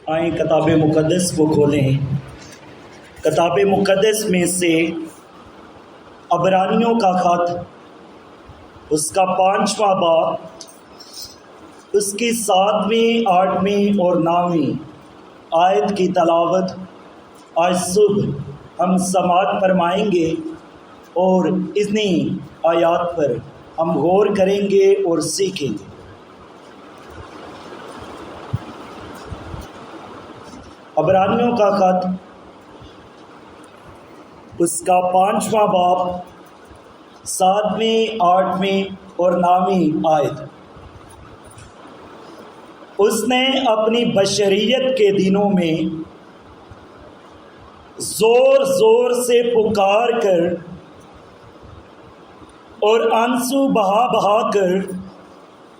آئیں کتاب مقدس کو کھولیں۔ کتاب مقدس میں سے عبرانیوں کا خط، اس کا 5واں باب، اس کی 7ویں، 8ویں اور 9ویں آیت کی تلاوت آج صبح ہم سماعت فرمائیں گے اور انہی آیات پر ہم غور کریں گے اور سیکھیں گے۔ عبرانیوں کا خط، اس کا 5واں باب، 7ویں، 8ویں اور 9ویں آیت۔ اس نے اپنی بشریت کے دنوں میں زور زور سے پکار کر اور آنسو بہا بہا کر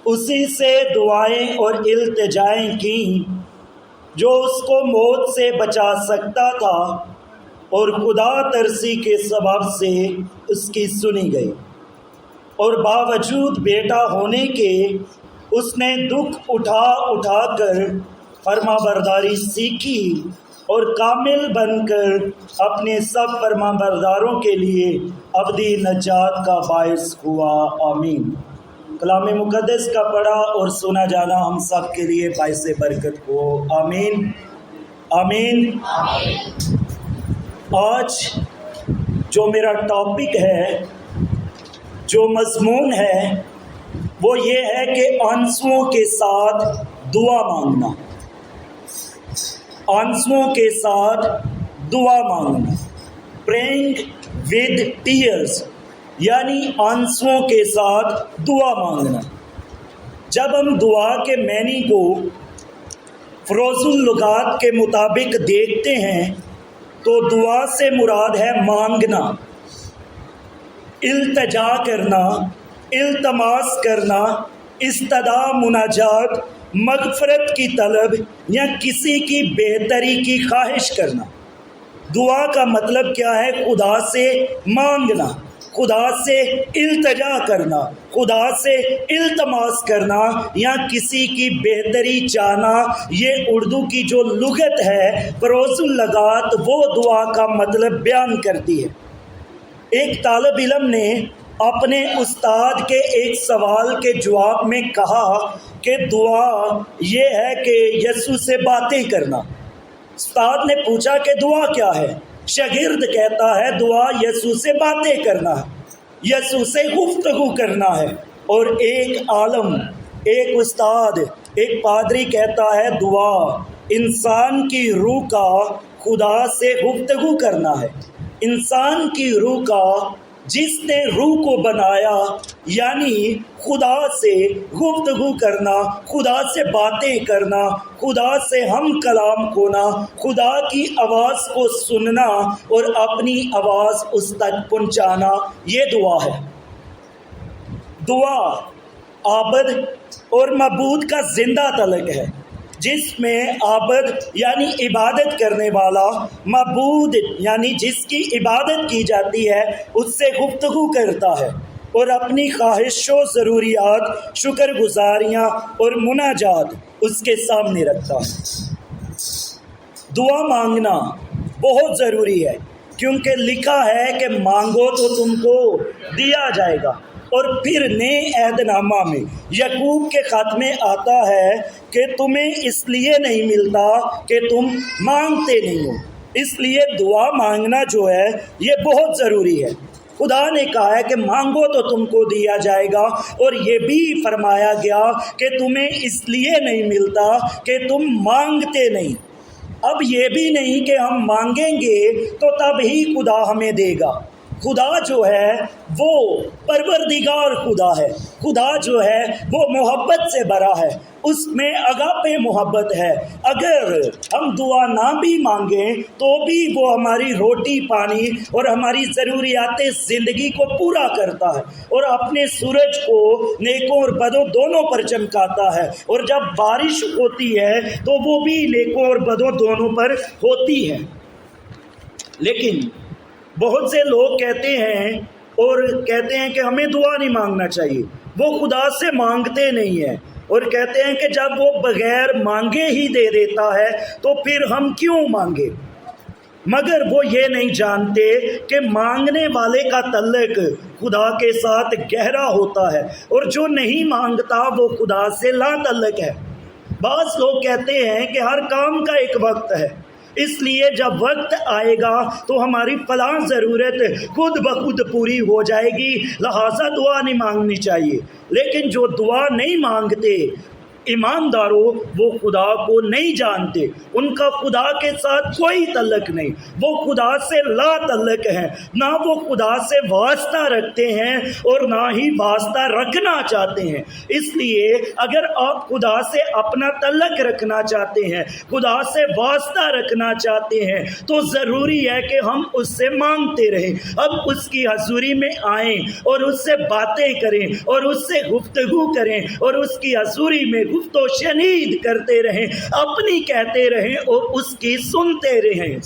اسی سے دعائیں اور التجائیں کیں جو اس کو موت سے بچا سکتا تھا، اور خدا ترسی کے سبب سے اس کی سنی گئی، اور باوجود بیٹا ہونے کے اس نے دکھ اٹھا اٹھا کر فرما برداری سیکھی اور کامل بن کر اپنے سب فرما برداروں کے لیے ابدی نجات کا باعث ہوا۔ آمین۔ کلام مقدس کا پڑھا اور سنا جانا ہم سب کے لیے باعث برکت ہو۔ آمین آمین۔ آج جو میرا ٹاپک ہے، جو مضمون ہے، وہ یہ ہے کہ آنسوؤں کے ساتھ دعا مانگنا۔ آنسوؤں کے ساتھ دعا مانگنا، پریئنگ ود ٹیئرز، یعنی آنسوؤں کے ساتھ دعا مانگنا۔ جب ہم دعا کے معنی کو فروز اللغات کے مطابق دیکھتے ہیں تو دعا سے مراد ہے مانگنا، التجا کرنا، التماس کرنا، استدعا، مناجات، مغفرت کی طلب یا کسی کی بہتری کی خواہش کرنا۔ دعا کا مطلب کیا ہے؟ خدا سے مانگنا، خدا سے التجا کرنا، خدا سے التماس کرنا یا کسی کی بہتری چاہنا۔ یہ اردو کی جو لغت ہے فروز اللغات، وہ دعا کا مطلب بیان کرتی ہے۔ ایک طالب علم نے اپنے استاد کے ایک سوال کے جواب میں کہا کہ دعا یہ ہے کہ یسوع سے باتیں کرنا۔ استاد نے پوچھا کہ دعا کیا ہے؟ شاگرد کہتا ہے دعا یسوع سے باتیں کرنا ہے، یسوع سے گفتگو کرنا ہے۔ اور ایک عالم، ایک استاد، ایک پادری کہتا ہے دعا انسان کی روح کا خدا سے گفتگو کرنا ہے۔ انسان کی روح کا جس نے روح کو بنایا، یعنی خدا سے گفتگو کرنا، خدا سے باتیں کرنا، خدا سے ہم کلام ہونا، خدا کی آواز کو سننا اور اپنی آواز اس تک پہنچانا، یہ دعا ہے۔ دعا عابد اور معبود کا زندہ تعلق ہے، جس میں عابد یعنی عبادت کرنے والا، معبود یعنی جس کی عبادت کی جاتی ہے، اس سے گفتگو کرتا ہے اور اپنی خواہش و ضروریات، شکر گزاریاں اور مناجات اس کے سامنے رکھتا ہے۔ دعا مانگنا بہت ضروری ہے، کیونکہ لکھا ہے کہ مانگو تو تم کو دیا جائے گا۔ اور پھر نئے عہد نامہ میں یعقوب کے خط میں آتا ہے کہ تمہیں اس لیے نہیں ملتا کہ تم مانگتے نہیں ہو۔ اس لیے دعا مانگنا جو ہے یہ بہت ضروری ہے۔ خدا نے کہا ہے کہ مانگو تو تم کو دیا جائے گا، اور یہ بھی فرمایا گیا کہ تمہیں اس لیے نہیں ملتا کہ تم مانگتے نہیں۔ اب یہ بھی نہیں کہ ہم مانگیں گے تو تب ہی خدا ہمیں دے گا۔ خدا جو ہے وہ پروردگار خدا ہے، خدا جو ہے وہ محبت سے بھرا ہے، اس میں اگاپے محبت ہے۔ اگر ہم دعا نہ بھی مانگیں تو بھی وہ ہماری روٹی پانی اور ہماری ضروریات زندگی کو پورا کرتا ہے، اور اپنے سورج کو نیکوں اور بدوں دونوں پر چمکاتا ہے، اور جب بارش ہوتی ہے تو وہ بھی نیکوں اور بدوں دونوں پر ہوتی ہے۔ لیکن بہت سے لوگ کہتے ہیں کہ ہمیں دعا نہیں مانگنا چاہیے، وہ خدا سے مانگتے نہیں ہیں۔ اور کہتے ہیں کہ جب وہ بغیر مانگے ہی دے دیتا ہے تو پھر ہم کیوں مانگے؟ مگر وہ یہ نہیں جانتے کہ مانگنے والے کا تعلق خدا کے ساتھ گہرا ہوتا ہے، اور جو نہیں مانگتا وہ خدا سے لا تعلق ہے۔ بعض لوگ کہتے ہیں کہ ہر کام کا ایک وقت ہے، اس لیے جب وقت آئے گا تو ہماری فلاں ضرورت خود بخود پوری ہو جائے گی، لہٰذا دعا نہیں مانگنی چاہیے۔ لیکن جو دعا نہیں مانگتے ایمانداروں، وہ خدا کو نہیں جانتے، ان کا خدا کے ساتھ کوئی تعلق نہیں، وہ خدا سے لا تعلق ہیں، نہ وہ خدا سے واسطہ رکھتے ہیں اور نہ ہی واسطہ رکھنا چاہتے ہیں۔ اس لیے اگر آپ خدا سے اپنا تعلق رکھنا چاہتے ہیں، خدا سے واسطہ رکھنا چاہتے ہیں، تو ضروری ہے کہ ہم اس سے مانگتے رہیں، اب اس کی حضوری میں آئیں اور اس سے باتیں کریں اور اس سے گفتگو کریں اور اس کی حضوری میں گفت و شنید کرتے رہیں، اپنی کہتے رہیں اور اس کی سنتے رہیں۔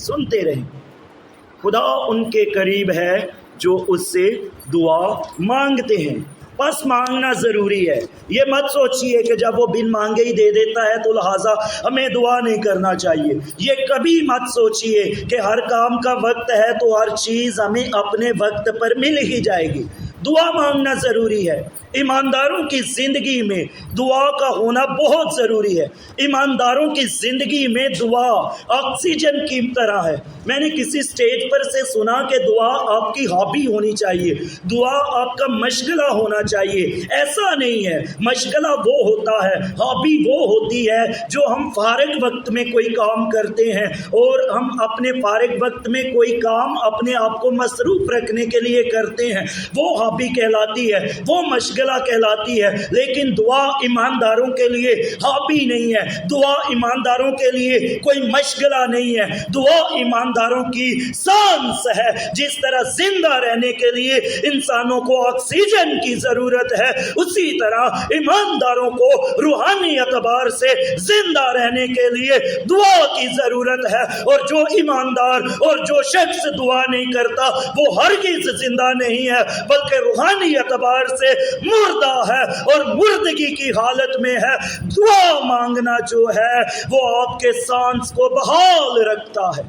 خدا ان کے قریب ہے جو اس سے دعا مانگتے ہیں۔ بس مانگنا ضروری ہے، یہ مت سوچئے کہ جب وہ بن مانگے ہی دے دیتا ہے تو لہٰذا ہمیں دعا نہیں کرنا چاہیے۔ یہ کبھی مت سوچئے کہ ہر کام کا وقت ہے تو ہر چیز ہمیں اپنے وقت پر مل ہی جائے گی۔ دعا مانگنا ضروری ہے۔ ایمانداروں کی زندگی میں دعا کا ہونا بہت ضروری ہے۔ ایمانداروں کی زندگی میں دعا آکسیجن کی طرح ہے۔ میں نے کسی سٹیج پر سے سنا کہ دعا آپ کی ہابی ہونی چاہیے، دعا آپ کا مشغلہ ہونا چاہیے۔ ایسا نہیں ہے، مشغلہ وہ ہوتا ہے، ہابی وہ ہوتی ہے جو ہم فارغ وقت میں کوئی کام کرتے ہیں، اور ہم اپنے فارغ وقت میں کوئی کام اپنے آپ کو مصروف رکھنے کے لیے کرتے ہیں، وہ ہابی کہلاتی ہے، وہ مشغلہ کہلاتی ہے۔ لیکن دعا ایمانداروں کے لیے ہابی نہیں ہے، دعا ایمانداروں کے لیے کوئی مشغلہ نہیں ہے، دعا ایمانداروں کی سانس ہے۔ جس طرح زندہ رہنے کے لیے انسانوں کو آکسیجن کی ضرورت ہے، اسی طرح ایمانداروں کو روحانی اعتبار سے زندہ رہنے کے لیے دعا کی ضرورت ہے۔ اور جو ایماندار اور جو شخص دعا نہیں کرتا وہ ہرگز زندہ نہیں ہے، بلکہ روحانی اعتبار سے مردہ ہے اور مردگی کی حالت میں ہے۔ دعا مانگنا جو ہے وہ آپ کے سانس کو بحال رکھتا ہے،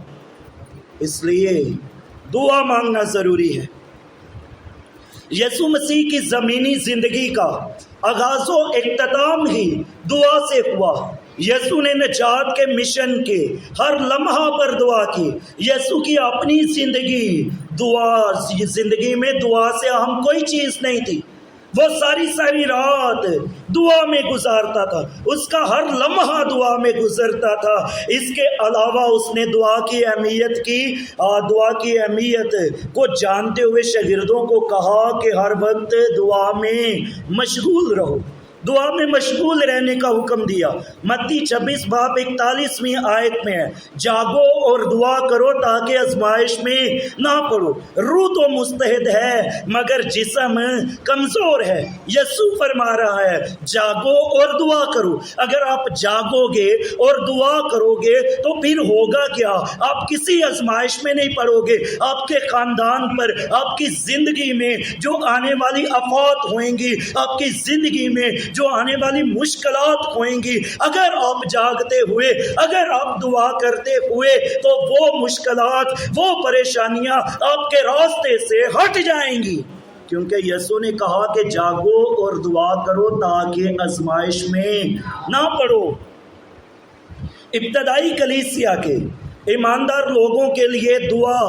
اس لیے دعا مانگنا ضروری ہے۔ یسوع مسیح کی زمینی زندگی کا آغاز و اختتام ہی دعا سے ہوا۔ یسوع نے نجات کے مشن کے ہر لمحہ پر دعا کی۔ یسوع کی اپنی زندگی میں دعا سے اہم کوئی چیز نہیں تھی۔ وہ ساری رات دعا میں گزارتا تھا، اس کا ہر لمحہ دعا میں گزرتا تھا۔ اس کے علاوہ اس نے دعا کی اہمیت کو جانتے ہوئے شاگردوں کو کہا کہ ہر وقت دعا میں مشغول رہو، دعا میں مشغول رہنے کا حکم دیا۔ متی 26 باب 41ویں آیت میں ہے، جاگو اور دعا کرو تاکہ آزمائش میں نہ پڑو۔ روح تو مستعد ہے مگر جسم کمزور ہے۔ یسوع فرما رہا ہے جاگو اور دعا کرو۔ اگر آپ جاگو گے اور دعا کرو گے تو پھر ہوگا کیا؟ آپ کسی آزمائش میں نہیں پڑو گے۔ آپ کے خاندان پر، آپ کی زندگی میں جو آنے والی آفات ہوئیں گی، آپ کی زندگی میں جو آنے والی مشکلات ہوئیں گی، اگر آپ جاگتے ہوئے، اگر آپ دعا کرتے ہوئے، تو وہ مشکلات، وہ پریشانیاں آپ کے راستے سے ہٹ جائیں گی، کیونکہ یسوع نے کہا کہ جاگو اور دعا کرو تاکہ آزمائش میں نہ پڑو۔ ابتدائی کلیسیا کے ایماندار لوگوں کے لیے دعا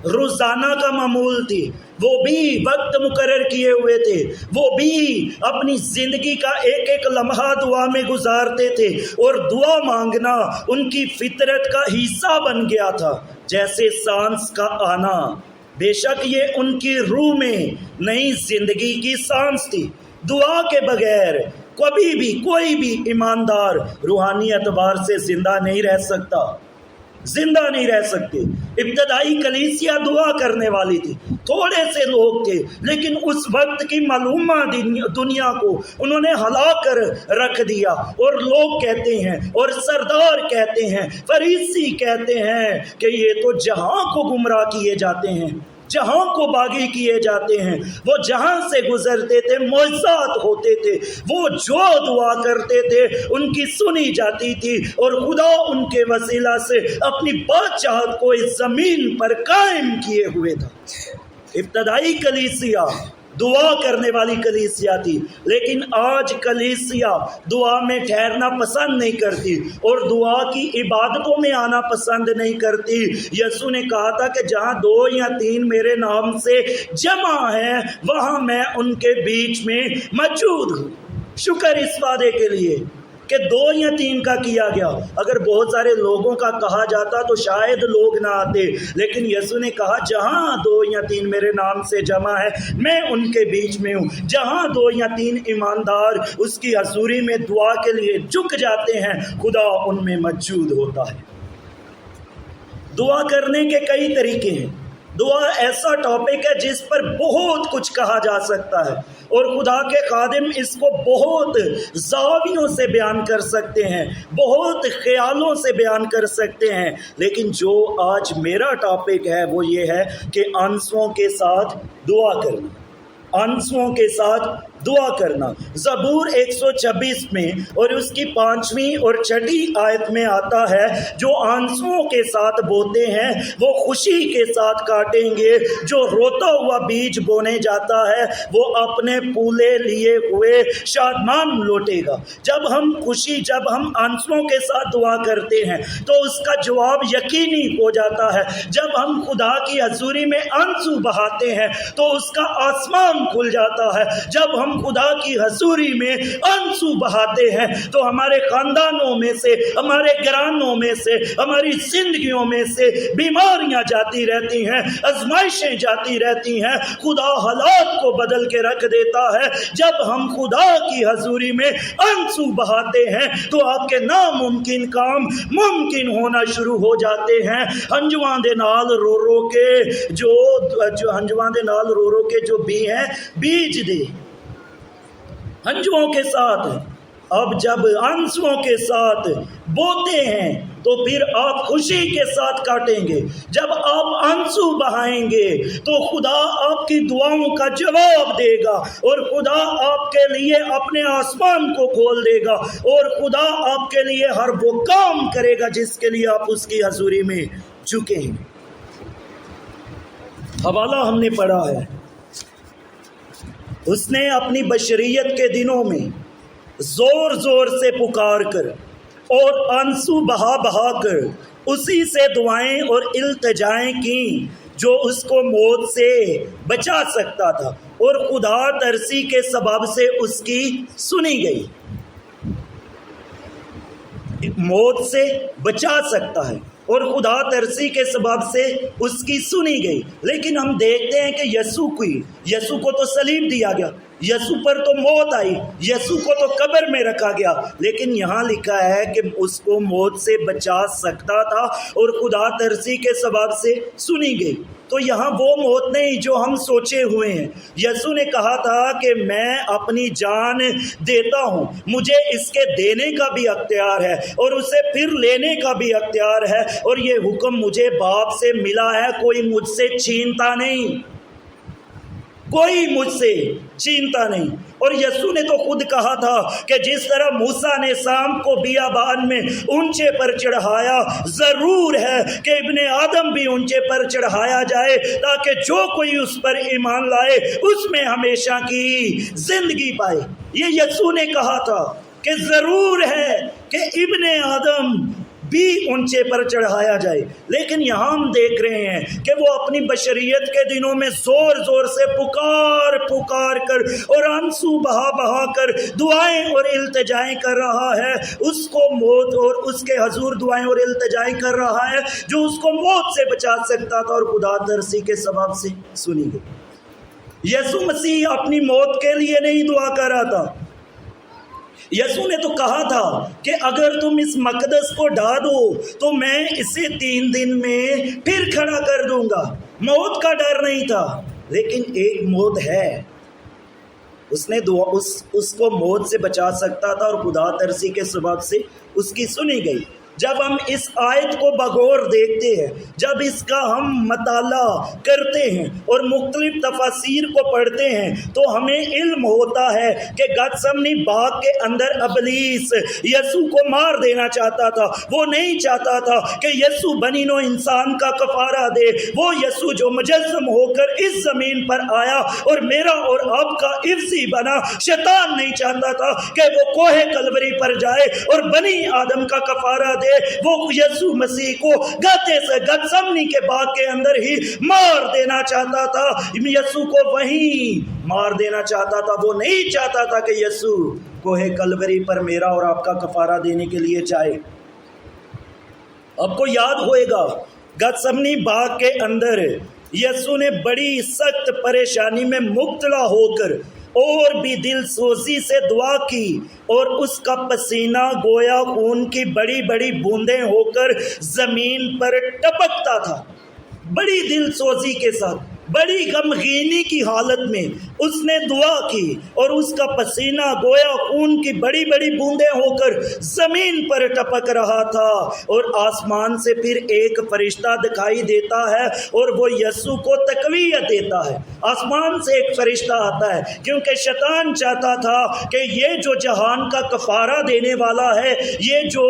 روزانہ کا معمول تھی۔ وہ بھی وقت مقرر کیے ہوئے تھے، وہ بھی اپنی زندگی کا ایک ایک لمحہ دعا میں گزارتے تھے، اور دعا مانگنا ان کی فطرت کا حصہ بن گیا تھا، جیسے سانس کا آنا۔ بے شک یہ ان کی روح میں نئی زندگی کی سانس تھی۔ دعا کے بغیر کبھی بھی کوئی بھی ایماندار روحانی اعتبار سے زندہ نہیں رہ سکتے۔ ابتدائی کلیسیا دعا کرنے والی تھی، تھوڑے سے لوگ تھے، لیکن اس وقت کی معلومہ دنیا کو انہوں نے ہلا کر رکھ دیا۔ اور لوگ کہتے ہیں، اور سردار کہتے ہیں، فریسی کہتے ہیں کہ یہ تو جہاں کو گمراہ کیے جاتے ہیں۔ جہاں کو باغی کیے جاتے ہیں، وہ جہاں سے گزرتے تھے معجزات ہوتے تھے، وہ جو دعا کرتے تھے ان کی سنی جاتی تھی، اور خدا ان کے وسیلہ سے اپنی بادشاہت کو اس زمین پر قائم کیے ہوئے تھا۔ ابتدائی کلیسیا دعا کرنے والی کلیسیا تھی، لیکن آج کلیسیا دعا میں ٹھہرنا پسند نہیں کرتی اور دعا کی عبادتوں میں آنا پسند نہیں کرتی۔ یسوع نے کہا تھا کہ جہاں 2 یا 3 میرے نام سے جمع ہیں وہاں میں ان کے بیچ میں موجود ہوں۔ شکر اس وعدے کے لیے کہ 2 یا 3 کا کیا گیا۔ اگر بہت سارے لوگوں کا کہا جاتا تو شاید لوگ نہ آتے، لیکن یسوع نے کہا جہاں 2 یا 3 میرے نام سے جمع ہے میں ان کے بیچ میں ہوں۔ جہاں 2 یا 3 ایماندار اس کی حضوری میں دعا کے لیے جھک جاتے ہیں خدا ان میں موجود ہوتا ہے۔ دعا کرنے کے کئی طریقے ہیں۔ دعا ایسا ٹاپک ہے جس پر بہت کچھ کہا جا سکتا ہے، اور خدا کے خادم اس کو بہت زاویوں سے بیان کر سکتے ہیں، بہت خیالوں سے بیان کر سکتے ہیں، لیکن جو آج میرا ٹاپک ہے وہ یہ ہے کہ آنسوؤں کے ساتھ دعا کرنا، آنسوؤں کے ساتھ دعا کرنا۔ زبور 126 میں اور اس کی 5ویں اور 6ٹھی آیت میں آتا ہے، جو آنسوؤں کے ساتھ بوتے ہیں وہ خوشی کے ساتھ کاٹیں گے، جو روتا ہوا بیج بونے جاتا ہے وہ اپنے پھولے لیے ہوئے شادمان لوٹے گا۔ جب ہم آنسوؤں کے ساتھ دعا کرتے ہیں تو اس کا جواب یقینی ہو جاتا ہے۔ جب ہم خدا کی حضوری میں آنسو بہاتے ہیں تو اس کا آسمان کھل جاتا ہے۔ جب ہم خدا کی حضوری میں آنسو بہاتے ہیں تو ہمارے خاندانوں میں سے، ہمارے گھرانوں میں سے، ہماری زندگیوں میں سے بیماریاں جاتی رہتی ہیں، آزمائشیں جاتی رہتی ہیں، خدا حالات کو بدل کے رکھ دیتا ہے۔ جب ہم خدا کی حضوری میں آنسو بہاتے ہیں تو آپ کے ناممکن کام ممکن ہونا شروع ہو جاتے ہیں۔ ہنجواں دے نال رو رو کے جو ہنجواں دے نال رو رو کے جو بھی ہیں بیج دے ہنجوؤں کے ساتھ، اب جب آنسوؤں کے ساتھ بوتے ہیں تو پھر آپ خوشی کے ساتھ کاٹیں گے۔ جب آپ آنسو بہائیں گے تو خدا آپ کی دعاؤں کا جواب دے گا، اور خدا آپ کے لیے اپنے آسمان کو کھول دے گا، اور خدا آپ کے لیے ہر وہ کام کرے گا جس کے لیے آپ اس کی حضوری میں جھکے ہیں۔ حوالہ ہم نے پڑھا ہے، اس نے اپنی بشریت کے دنوں میں زور زور سے پکار کر اور آنسو بہا بہا کر اسی سے دعائیں اور التجائیں کی جو اس کو موت سے بچا سکتا تھا، اور خدا ترسی کے سبب سے اس کی سنی گئی۔ موت سے بچا سکتا ہے اور خدا ترسی کے سبب سے اس کی سنی گئی، لیکن ہم دیکھتے ہیں کہ یسوع کو تو صلیب دیا گیا، یسوع پر تو موت آئی، یسوع کو تو قبر میں رکھا گیا، لیکن یہاں لکھا ہے کہ اس کو موت سے بچا سکتا تھا اور خدا ترسی کے سبب سے سنی گئی۔ تو یہاں وہ موت نہیں جو ہم سوچے ہوئے ہیں۔ یسوع نے کہا تھا کہ میں اپنی جان دیتا ہوں، مجھے اس کے دینے کا بھی اختیار ہے اور اسے پھر لینے کا بھی اختیار ہے، اور یہ حکم مجھے باپ سے ملا ہے، کوئی مجھ سے چھینتا نہیں، کوئی مجھ سے چھینتا نہیں۔ اور یسوع نے تو خود کہا تھا کہ جس طرح موسیٰ نے سام کو بیابان میں اونچے پر چڑھایا، ضرور ہے کہ ابن آدم بھی اونچے پر چڑھایا جائے، تاکہ جو کوئی اس پر ایمان لائے اس میں ہمیشہ کی زندگی پائے۔ یہ یسوع نے کہا تھا کہ ضرور ہے کہ ابن آدم بھی اونچے پر چڑھایا جائے، لیکن یہاں ہم دیکھ رہے ہیں کہ وہ اپنی بشریت کے دنوں میں زور زور سے پکار کر اور آنسو بہا بہا کر دعائیں اور التجائیں کر رہا ہے، اس کو موت اور اس کے حضور دعائیں اور التجائیں کر رہا ہے جو اس کو موت سے بچا سکتا تھا، اور خدا ترسی کے سبب سے سنی گئی۔ یسوع مسیح اپنی موت کے لیے نہیں دعا کر رہا تھا۔ یسوع نے تو کہا تھا کہ اگر تم اس مقدس کو ڈھا دو تو میں اسے 3 دن میں پھر کھڑا کر دوں گا۔ موت کا ڈر نہیں تھا، لیکن ایک موت ہے، اس نے اس کو موت سے بچا سکتا تھا، اور خدا ترسی کے سبب سے اس کی سنی گئی۔ جب ہم اس آیت کو بغور دیکھتے ہیں، جب اس کا ہم مطالعہ کرتے ہیں اور مختلف تفاسیر کو پڑھتے ہیں تو ہمیں علم ہوتا ہے کہ گتسمنی باغ کے اندر ابلیس یسوع کو مار دینا چاہتا تھا۔ وہ نہیں چاہتا تھا کہ یسوع بنی نوع انسان کا کفارہ دے۔ وہ یسوع جو مجسم ہو کر اس زمین پر آیا اور میرا اور آپ کا عفظی بنا، شیطان نہیں چاہتا تھا کہ وہ کوہ کلوری پر جائے اور بنی آدم کا کفارہ دے۔ وہ یسوع مسیح کو گاتے سے گتسمنی کے باغ کے اندر ہی مار دینا چاہتا تھا، یسوع کو وہیں مار دینا چاہتا تھا۔ وہ نہیں چاہتا تھا کہ یسوع کوہ کلوری پر میرا اور آپ کا کفارہ دینے کے لیے جائے۔ آپ کو یاد ہوئے گا گتسمنی باغ کے اندر یسوع نے بڑی سخت پریشانی میں مبتلا ہو کر اور بھی دل سوزی سے دعا کی، اور اس کا پسینہ گویا خون کی بڑی بڑی بوندیں ہو کر زمین پر ٹپکتا تھا۔ بڑی دل سوزی کے ساتھ، بڑی غمگینی کی حالت میں اس نے دعا کی، اور اس کا پسینہ گویا خون کی بڑی بڑی بوندیں ہو کر زمین پر ٹپک رہا تھا۔ اور آسمان سے پھر ایک فرشتہ دکھائی دیتا ہے اور وہ یسوع کو تقویت دیتا ہے۔ آسمان سے ایک فرشتہ آتا ہے کیونکہ شیطان چاہتا تھا کہ یہ جو جہان کا کفارہ دینے والا ہے، یہ جو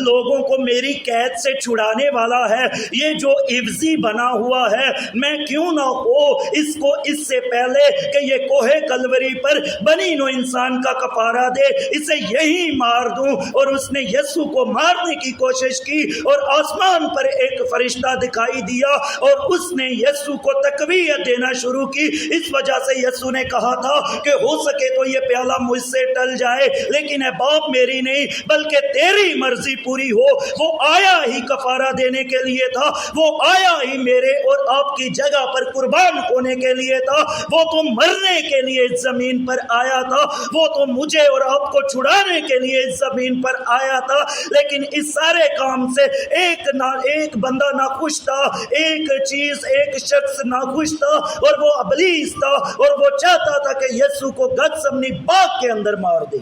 لوگوں کو میری قید سے چھڑانے والا ہے، یہ جو عفظی بنا ہوا ہے، میں کیوں نہ ہو اس کو اس سے پہلے کہ یہ کوہ کلوری پر بنی نوع انسان کا کفارہ دے، اسے یہی مار دوں۔ اور اس نے یسوع کو مارنے کی کوشش کی، اور آسمان پر ایک فرشتہ دکھائی دیا اور اس نے یسوع کو تقویت دینا شروع کی۔ اس وجہ سے یسوع نے کہا تھا کہ ہو سکے تو یہ پیالہ مجھ سے ٹل جائے، لیکن اے باپ میری نہیں بلکہ تیری مرضی پوری ہو۔ وہ آیا ہی کفارہ دینے کے لیے تھا، وہ آیا ہی میرے اور آپ کی جگہ پر قربان ہونے کے لیے تھا، وہ تو مرنے کے لیے اس زمین پر آیا تھا، وہ تو مجھے اور آپ کو چھڑانے کے لیے اس زمین پر آیا تھا۔ لیکن اس سارے کام سے ایک بندہ ناخوش تھا، ایک چیز، ایک شخص ناخوش تھا، اور وہ ابلیس تھا، اور وہ چاہتا تھا کہ یسوع کو گتسمنی باغ کے اندر مار دے۔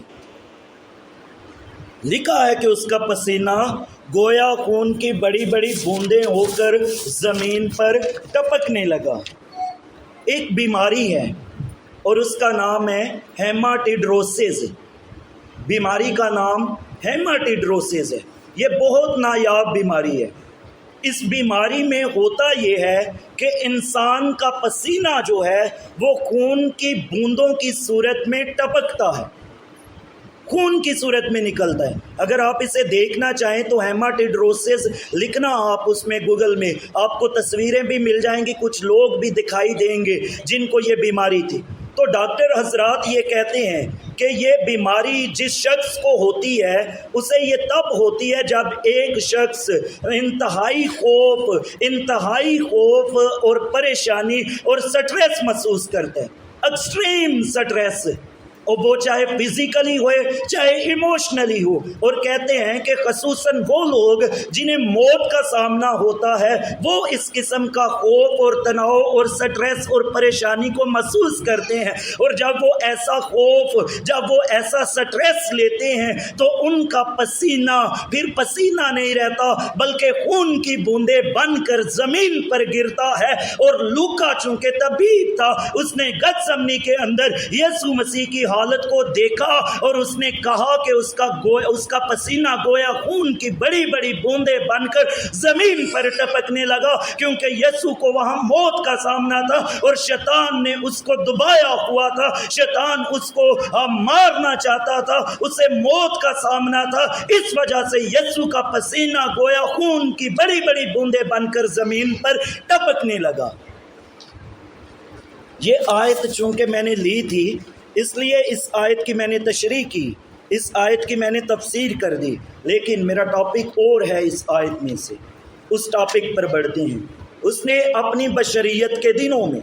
لکھا ہے کہ اس کا پسینہ گویا خون کی بڑی بڑی بوندیں ہو کر زمین پر ٹپکنے لگا۔ ایک بیماری ہے اور اس کا نام ہے ہیماٹیڈروسس۔ بیماری کا نام ہیماٹیڈروسس ہے۔ یہ بہت نایاب بیماری ہے۔ اس بیماری میں ہوتا یہ ہے کہ انسان کا پسینہ جو ہے وہ خون کی بوندوں کی صورت میں ٹپکتا ہے، خون کی صورت میں نکلتا ہے۔ اگر آپ اسے دیکھنا چاہیں تو ہیماٹیڈروسس لکھنا آپ اس میں گوگل میں، آپ کو تصویریں بھی مل جائیں گی، کچھ لوگ بھی دکھائی دیں گے جن کو یہ بیماری تھی۔ تو ڈاکٹر حضرات یہ کہتے ہیں کہ یہ بیماری جس شخص کو ہوتی ہے اسے یہ تب ہوتی ہے جب ایک شخص انتہائی خوف اور پریشانی اور سٹریس محسوس کرتا ہے، ایکسٹریم سٹریس، اور وہ چاہے فزیکلی ہوئے چاہے ایموشنلی ہو۔ اور کہتے ہیں کہ خصوصاً وہ لوگ جنہیں موت کا سامنا ہوتا ہے وہ اس قسم کا خوف اور تناؤ اور سٹریس اور پریشانی کو محسوس کرتے ہیں، اور جب وہ ایسا خوف، جب وہ ایسا سٹریس لیتے ہیں تو ان کا پسینہ پھر پسینہ نہیں رہتا بلکہ خون کی بوندیں بن کر زمین پر گرتا ہے۔ اور لوکا چونکہ طبیب تھا، اس نے گتسمنی کے اندر یسوع مسیح کی حالت کو دیکھا اور اس نے کہا کہ اس کا پسینہ گویا خون کی بڑی بڑی بوندیں بن کر زمین پر ٹپکنے لگا، کیونکہ یسوع کو وہاں موت کا سامنا تھا اور شیطان نے اس کو دبایا ہوا تھا، شیطان اس کو مارنا چاہتا تھا، اسے موت کا سامنا تھا۔ اس وجہ سے یسوع کا پسینہ گویا خون کی بڑی بڑی بوندیں بن کر زمین پر ٹپکنے لگا۔ یہ آیت چونکہ میں نے لی تھی اس لیے اس آیت کی میں نے تشریح کی، اس آیت کی میں نے تفسیر کر دی، لیکن میرا ٹاپک اور ہے اس آیت میں سے۔ اس ٹاپک پر بڑھتے ہیں۔ اس نے اپنی بشریت کے دنوں میں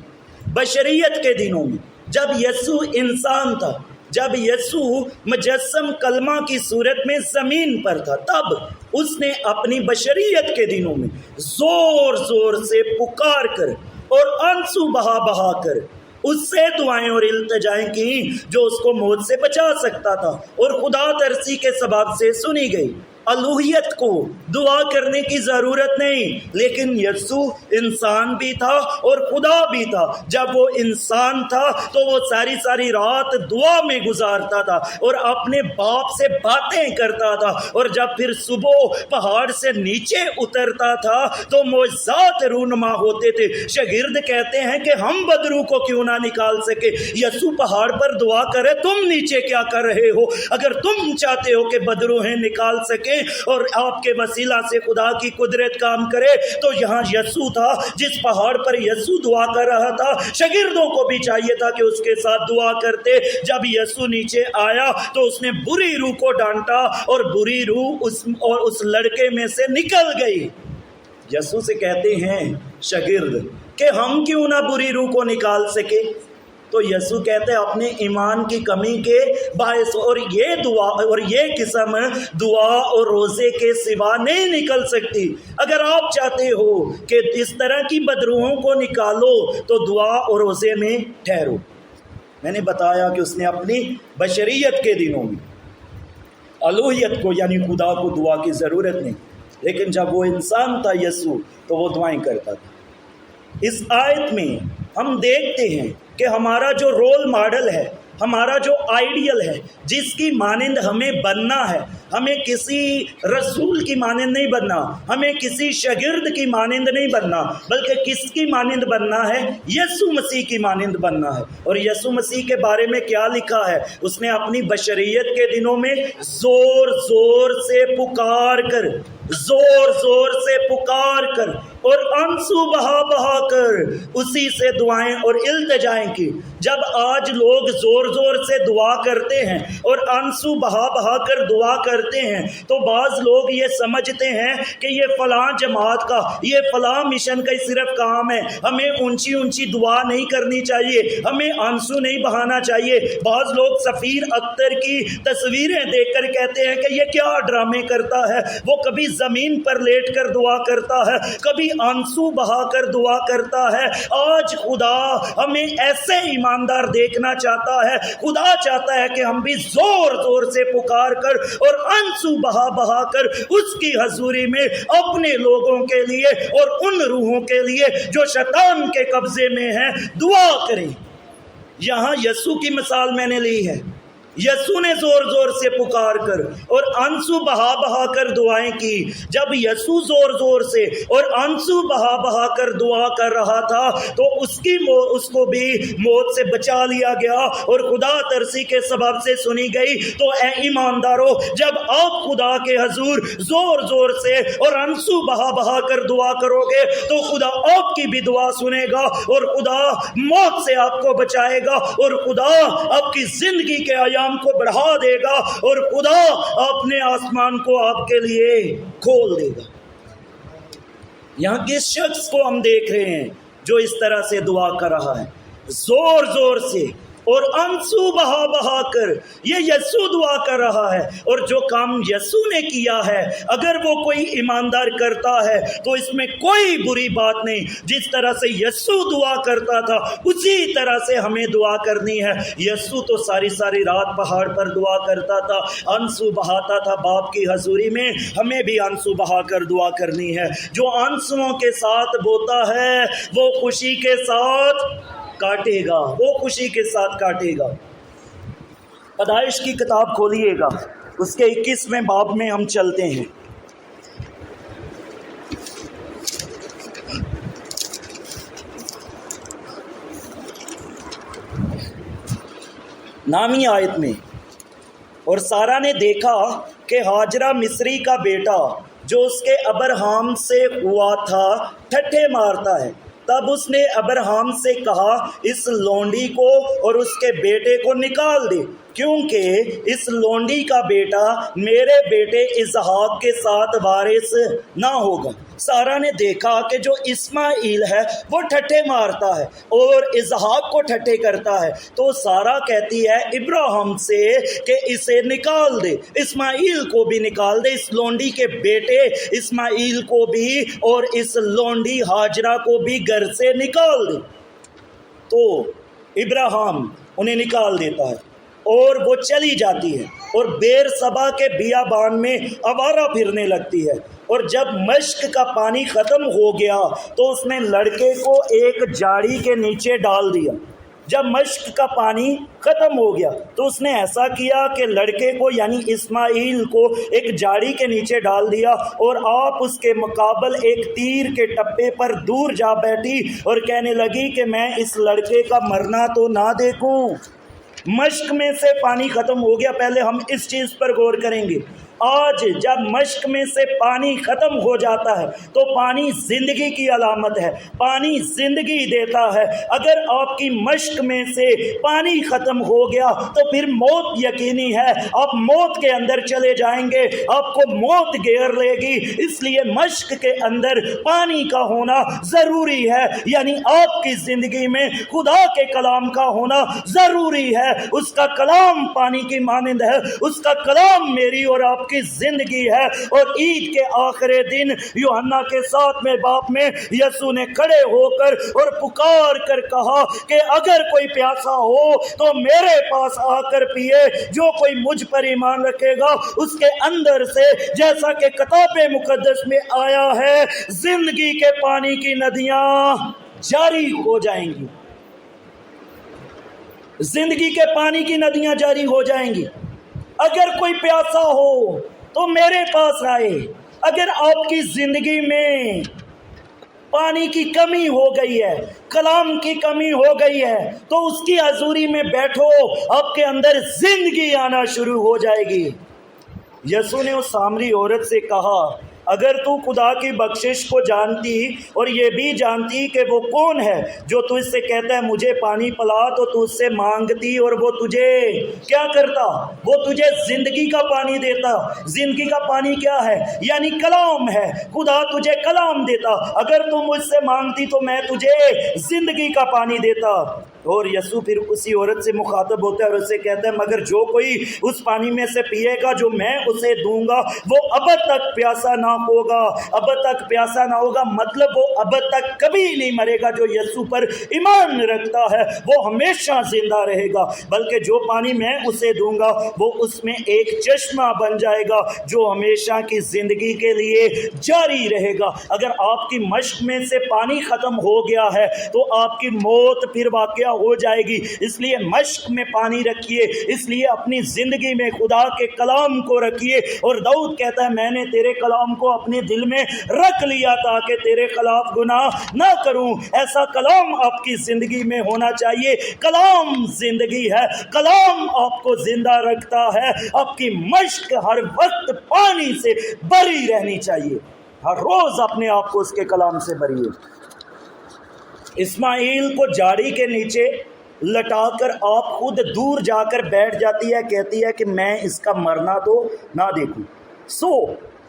جب یسوع انسان تھا، جب یسوع مجسم کلمہ کی صورت میں زمین پر تھا، تب اس نے اپنی بشریت کے دنوں میں زور زور سے پکار کر اور آنسو بہا کر اس سے دعائیں اور التجائیں کی جو اس کو موت سے بچا سکتا تھا، اور خدا ترسی کے سبب سے سنی گئی۔ الوہیت کو دعا کرنے کی ضرورت نہیں، لیکن یسوع انسان بھی تھا اور خدا بھی تھا۔ جب وہ انسان تھا تو وہ ساری رات دعا میں گزارتا تھا اور اپنے باپ سے باتیں کرتا تھا، اور جب پھر صبح پہاڑ سے نیچے اترتا تھا تو معجزات رونما ہوتے تھے۔ شاگرد کہتے ہیں کہ ہم بدرو کو کیوں نہ نکال سکے؟ یسوع پہاڑ پر دعا کرے، تم نیچے کیا کر رہے ہو؟ اگر تم چاہتے ہو کہ بدرو ہیں نکال سکے اور آپ کے وسیلہ سے خدا کی قدرت کام کرے، تو یہاں یسوع تھا جس پہاڑ پر یسوع دعا کر رہا تھا، شاگردوں کو بھی چاہیے تھا کہ اس کے ساتھ دعا کرتے۔ جب یسوع نیچے آیا تو اس نے بری روح کو ڈانٹا اور بری روح اس لڑکے میں سے نکل گئی۔ یسوع سے کہتے ہیں شاگرد کہ ہم کیوں نہ بری روح کو نکال سکے؟ تو یسوع کہتے ہیں اپنے ایمان کی کمی کے باعث، اور یہ دعا اور یہ قسم دعا اور روزے کے سوا نہیں نکل سکتی۔ اگر آپ چاہتے ہو کہ اس طرح کی بدروحوں کو نکالو تو دعا اور روزے میں ٹھہرو۔ میں نے بتایا کہ اس نے اپنی بشریت کے دنوں میں الوہیت کو یعنی خدا کو دعا کی ضرورت نہیں، لیکن جب وہ انسان تھا یسوع تو وہ دعائیں کرتا تھا۔ اس آیت میں ہم دیکھتے ہیں کہ ہمارا جو رول ماڈل ہے، ہمارا جو آئیڈیل ہے، جس کی مانند ہمیں بننا ہے، ہمیں کسی رسول کی مانند نہیں بننا، ہمیں کسی شاگرد کی مانند نہیں بننا، بلکہ کس کی مانند بننا ہے؟ یسوع مسیح کی مانند بننا ہے۔ اور یسوع مسیح کے بارے میں کیا لکھا ہے؟ اس نے اپنی بشریت کے دنوں میں زور زور سے پکار کر اور آنسو بہا کر اسی سے دعائیں اور التجائیں کی۔ جب آج لوگ زور زور سے دعا کرتے ہیں اور آنسو بہا کر دعا کرتے ہیں تو بعض لوگ یہ سمجھتے ہیں کہ یہ فلاں جماعت کا، یہ فلاں مشن کا صرف کام ہے، ہمیں اونچی دعا نہیں کرنی چاہیے، ہمیں آنسو نہیں بہانا چاہیے۔ بعض لوگ سفیر اختر کی تصویریں دیکھ کر کہتے ہیں کہ یہ کیا ڈرامے کرتا ہے، وہ کبھی زمین پر لیٹ کر دعا کرتا ہے، کبھی آنسو بہا کر دعا کرتا ہے۔ آج خدا ہمیں ایسے ایماندار دیکھنا چاہتا ہے۔ خدا چاہتا ہے کہ ہم بھی زور زور سے پکار کر اور آنسو بہا کر اس کی حضوری میں اپنے لوگوں کے لیے اور ان روحوں کے لیے جو شیطان کے قبضے میں ہیں دعا کریں۔ یہاں یسوع کی مثال میں نے لی ہے۔ یسوع نے زور زور سے پکار کر اور آنسو بہا کر دعائیں کی۔ جب یسوع زور زور سے اور آنسو بہا کر دعا کر رہا تھا تو اس کو بھی موت سے بچا لیا گیا اور خدا ترسی کے سبب سے سنی گئی۔ تو اے ایماندارو، جب آپ خدا کے حضور زور زور سے اور آنسو بہا کر دعا کرو گے تو خدا آپ کی بھی دعا سنے گا اور خدا موت سے آپ کو بچائے گا اور خدا آپ کی زندگی کے آیام کو بڑھا دے گا اور خدا اپنے آسمان کو آپ کے لیے کھول دے گا۔ یہاں کس شخص کو ہم دیکھ رہے ہیں جو اس طرح سے دعا کر رہا ہے، زور زور سے اور آنسو بہا کر؟ یہ یسوع دعا کر رہا ہے، اور جو کام یسوع نے کیا ہے اگر وہ کوئی ایماندار کرتا ہے تو اس میں کوئی بری بات نہیں۔ جس طرح سے یسوع دعا کرتا تھا اسی طرح سے ہمیں دعا کرنی ہے۔ یسوع تو ساری رات پہاڑ پر دعا کرتا تھا، آنسو بہاتا تھا باپ کی حضوری میں، ہمیں بھی آنسو بہا کر دعا کرنی ہے۔ جو آنسوؤں کے ساتھ بوتا ہے وہ خوشی کے ساتھ کاٹے گا، وہ خوشی کے ساتھ کاٹے گا۔ پیدائش کی کتاب کھولیے گا، اس کے 21ویں باب میں ہم چلتے ہیں۔ نامی آیت میں، اور سارا نے دیکھا کہ ہاجرہ مصری کا بیٹا جو اس کے ابراہیم سے ہوا تھا ٹھٹھے مارتا ہے۔ تب اس نے ابراہیم سے کہا، اس لونڈی کو اور اس کے بیٹے کو نکال دے، کیونکہ اس لونڈی کا بیٹا میرے بیٹے اسحاق کے ساتھ وارث نہ ہوگا۔ سارا نے دیکھا کہ جو اسماعیل ہے وہ ٹھٹھے مارتا ہے اور اسحاق کو ٹھٹھے کرتا ہے، تو سارا کہتی ہے ابراہیم سے کہ اسے نکال دے، اسماعیل کو بھی نکال دے، اس لونڈی کے بیٹے اسماعیل کو بھی اور اس لونڈی ہاجرہ کو بھی گھر سے نکال دے۔ تو ابراہیم انہیں نکال دیتا ہے اور وہ چلی جاتی ہے اور بیر صبا کے بیابان میں آوارہ پھرنے لگتی ہے۔ اور جب مشک کا پانی ختم ہو گیا تو اس نے لڑکے کو ایک جھاڑی کے نیچے ڈال دیا۔ جب مشک کا پانی ختم ہو گیا تو اس نے ایسا کیا کہ لڑکے کو یعنی اسماعیل کو ایک جھاڑی کے نیچے ڈال دیا، اور آپ اس کے مقابل ایک تیر کے ٹپے پر دور جا بیٹھی اور کہنے لگی کہ میں اس لڑکے کا مرنا تو نہ دیکھوں۔ مشک میں سے پانی ختم ہو گیا۔ پہلے ہم اس چیز پر غور کریں گے۔ آج جب مشک میں سے پانی ختم ہو جاتا ہے تو پانی زندگی کی علامت ہے، پانی زندگی دیتا ہے۔ اگر آپ کی مشک میں سے پانی ختم ہو گیا تو پھر موت یقینی ہے، آپ موت کے اندر چلے جائیں گے، آپ کو موت گھیر لے گی۔ اس لیے مشک کے اندر پانی کا ہونا ضروری ہے، یعنی آپ کی زندگی میں خدا کے کلام کا ہونا ضروری ہے۔ اس کا کلام پانی کی مانند ہے، اس کا کلام میری اور آپ کی زندگی ہے۔ اور عید کے آخری دن یوحنا کے 7ویں باب میں یسوع نے کھڑے ہو کر اور پکار کر کہا کہ اگر کوئی پیاسا ہو تو میرے پاس آ کر پیے، جو کوئی مجھ پر ایمان رکھے گا اس کے اندر سے، جیسا کہ کتاب مقدس میں آیا ہے، زندگی کے پانی کی ندیاں جاری ہو جائیں گی۔ زندگی کے پانی کی ندیاں جاری ہو جائیں گی۔ اگر کوئی پیاسا ہو تو میرے پاس آئے۔ اگر آپ کی زندگی میں پانی کی کمی ہو گئی ہے، کلام کی کمی ہو گئی ہے، تو اس کی حضوری میں بیٹھو، آپ کے اندر زندگی آنا شروع ہو جائے گی۔ یسوع نے اس سامری عورت سے کہا، اگر تو خدا کی بخشش کو جانتی اور یہ بھی جانتی کہ وہ کون ہے جو تجھ سے کہتا ہے مجھے پانی پلا، تو تو اس سے مانگتی اور وہ تجھے کیا کرتا؟ وہ تجھے زندگی کا پانی دیتا۔ زندگی کا پانی کیا ہے؟ یعنی کلام ہے۔ خدا تجھے کلام دیتا۔ اگر تم مجھ سے مانگتی تو میں تجھے زندگی کا پانی دیتا۔ اور یسوع پھر اسی عورت سے مخاطب ہوتا ہے اور اسے کہتا ہے، مگر جو کوئی اس پانی میں سے پیے گا جو میں اسے دوں گا وہ ابد تک پیاسا نہ ہوگا۔ ابد تک پیاسا نہ ہوگا مطلب وہ ابد تک کبھی نہیں مرے گا۔ جو یسوع پر ایمان رکھتا ہے وہ ہمیشہ زندہ رہے گا، بلکہ جو پانی میں اسے دوں گا وہ اس میں ایک چشمہ بن جائے گا جو ہمیشہ کی زندگی کے لیے جاری رہے گا۔ اگر آپ کی مشق میں سے پانی ختم ہو گیا ہے تو آپ کی موت پھر واقع ہو جائے گی۔ اس لیے مشق میں پانی رکھیے، اس لیے اپنی زندگی میں خدا کے کلام کو رکھیے۔ اور داؤد کہتا ہے، میں نے تیرے کلام کو اپنے دل میں رکھ لیا تاکہ تیرے خلاف گناہ نہ کروں۔ ایسا کلام آپ کی زندگی میں ہونا چاہیے۔ کلام زندگی ہے، کلام آپ کو زندہ رکھتا ہے۔ آپ کی مشق ہر وقت پانی سے بھری رہنی چاہیے، ہر روز اپنے آپ کو اس کے کلام سے بھریے۔ اسماعیل کو جھاڑی کے نیچے لٹا کر آپ خود دور جا کر بیٹھ جاتی ہے، کہتی ہے کہ میں اس کا مرنا تو نہ دیکھوں۔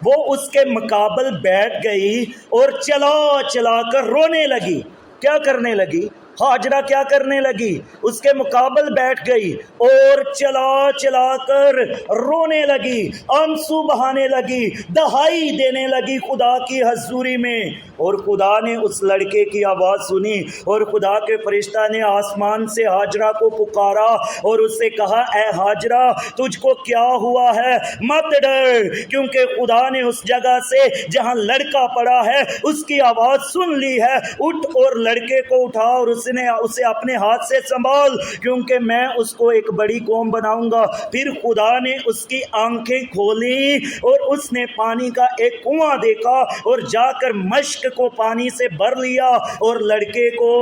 وہ اس کے مقابل بیٹھ گئی اور چلا چلا کر رونے لگی۔ کیا کرنے لگی؟ ہاجرہ کیا کرنے لگی؟ اس کے مقابل بیٹھ گئی اور چلا چلا کر رونے لگی، آنسو بہانے لگی، دہائی دینے لگی خدا کی حضوری میں۔ اور خدا نے اس لڑکے کی آواز سنی اور خدا کے فرشتہ نے آسمان سے ہاجرہ کو پکارا اور اس سے کہا، اے ہاجرہ تجھ کو کیا ہوا ہے؟ مت ڈر، کیونکہ خدا نے اس جگہ سے جہاں لڑکا پڑا ہے اس کی آواز سن لی ہے۔ اٹھ اور لڑکے کو اٹھا اور اسے اپنے ہاتھ سے سنبھال، کیونکہ میں اس کو ایک بڑی قوم بناؤں گا۔ پھر خدا نے اس کی آنکھیں کھولی اور اس نے پانی کا ایک کنواں دیکھا اور جا کر مشک کو پانی سے بھر لیا اور لڑکے کو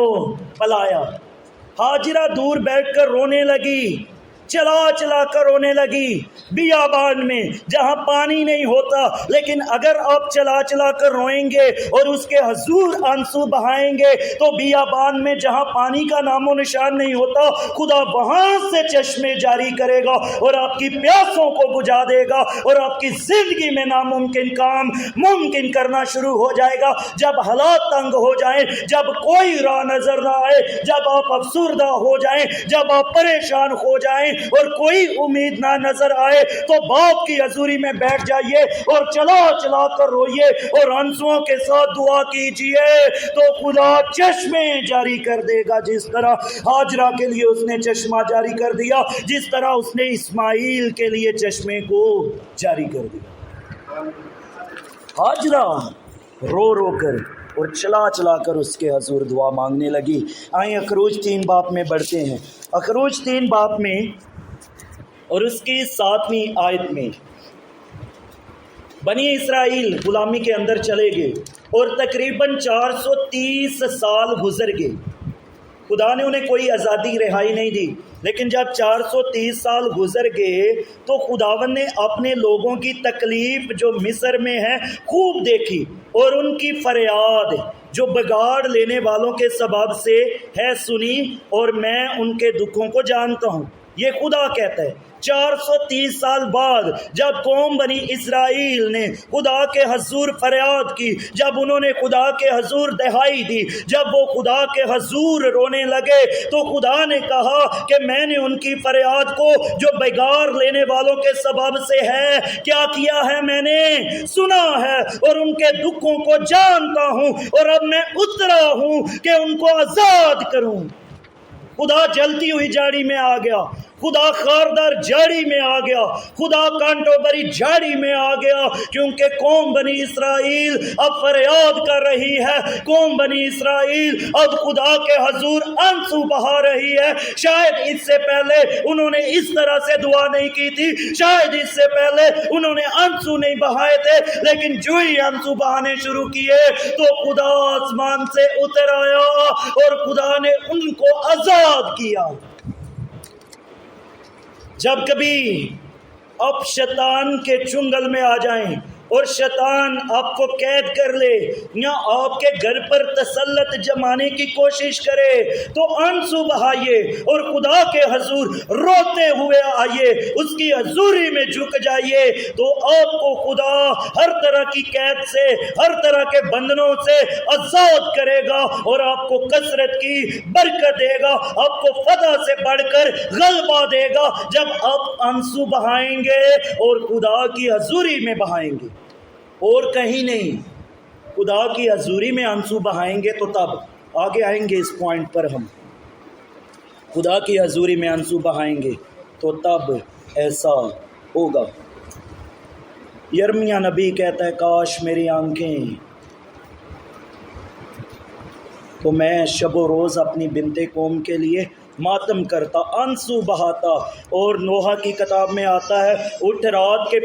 پلایا۔ ہاجرہ دور بیٹھ کر رونے لگی، چلا چلا کر رونے لگی بیابان میں جہاں پانی نہیں ہوتا۔ لیکن اگر آپ چلا چلا کر روئیں گے اور اس کے حضور آنسو بہائیں گے تو بیابان میں جہاں پانی کا نام و نشان نہیں ہوتا خدا وہاں سے چشمے جاری کرے گا اور آپ کی پیاسوں کو بجھا دے گا اور آپ کی زندگی میں ناممکن کام ممکن کرنا شروع ہو جائے گا۔ جب حالات تنگ ہو جائیں، جب کوئی راہ نظر نہ آئے، جب آپ افسردہ ہو جائیں، جب آپ پریشان ہو جائیں، اور کوئی امید نہ نظر آئے تو باپ کی حضوری میں بیٹھ جائیے اور چلا چلا کر روئیے اور آنسوؤں کے ساتھ دعا کیجئے تو خدا چشمے جاری کر دے گا، جس طرح ہاجرہ کے لیے اس نے چشمہ جاری کر دیا، جس طرح اس نے اسماعیل کے لیے چشمے کو جاری کر دیا۔ ہاجرہ رو رو کر اور چلا چلا کر اس کے حضور دعا مانگنے لگی۔ آئیں اخروج 3 باب میں بڑھتے ہیں۔ اخروج 3 باب میں اور اس کی 7ویں آیت میں بنی اسرائیل غلامی کے اندر چلے گئے اور تقریباً 430 سال گزر گئے۔ خدا نے انہیں کوئی آزادی رہائی نہیں دی، لیکن جب 430 سال گزر گئے تو خداوند نے اپنے لوگوں کی تکلیف جو مصر میں ہے خوب دیکھی اور ان کی فریاد جو بگاڑ لینے والوں کے سبب سے ہے سنی، اور میں ان کے دکھوں کو جانتا ہوں۔ یہ خدا کہتا ہے 430 سال بعد جب قوم بنی اسرائیل نے خدا کے حضور فریاد کی، جب انہوں نے خدا کے حضور دہائی دی، جب وہ خدا کے حضور رونے لگے تو خدا نے کہا کہ میں نے ان کی فریاد کو جو بگاڑ لینے والوں کے سبب سے ہے کیا کیا ہے، میں نے سنا ہے اور ان کے دکھوں کو جانتا ہوں، اور اب میں اترا ہوں کہ ان کو آزاد کروں۔ خدا جلتی ہوئی جھاڑی میں آ گیا، خدا خاردار جھاڑی میں آ گیا، خدا کانٹوں بری جھاڑی میں آ گیا، کیونکہ قوم بنی اسرائیل اب فریاد کر رہی ہے، قوم بنی اسرائیل اب خدا کے حضور آنسو بہا رہی ہے۔ شاید اس سے پہلے انہوں نے اس طرح سے دعا نہیں کی تھی، شاید اس سے پہلے انہوں نے آنسو نہیں بہائے تھے، لیکن جو ہی آنسو بہانے شروع کیے تو خدا آسمان سے اتر آیا اور خدا نے ان کو آزاد کیا۔ جب کبھی آپ شیطان کے چنگل میں آ جائیں اور شیطان آپ کو قید کر لے یا آپ کے گھر پر تسلط جمانے کی کوشش کرے تو آنسو بہائیے اور خدا کے حضور روتے ہوئے آئیے، اس کی حضوری میں جھک جائیے، تو آپ کو خدا ہر طرح کی قید سے، ہر طرح کے بندنوں سے آزاد کرے گا اور آپ کو کثرت کی برکت دے گا، آپ کو فتح سے بڑھ کر غلبہ دے گا جب آپ آنسو بہائیں گے اور خدا کی حضوری میں بہائیں گے، اور کہیں نہیں۔ خدا کی حضوری میں آنسو بہائیں گے تو تب آگے آئیں گے اس پوائنٹ پر ہم، خدا کی حضوری میں آنسو بہائیں گے تو تب ایسا ہوگا۔ یرمیہ نبی کہتا ہے کاش میری آنکھیں تو میں شب و روز اپنی بنت قوم کے لیے ماتم کرتا، آنسو بہاتا۔ اور نوحہ کی کتاب میں آتا ہے اٹھ رات کے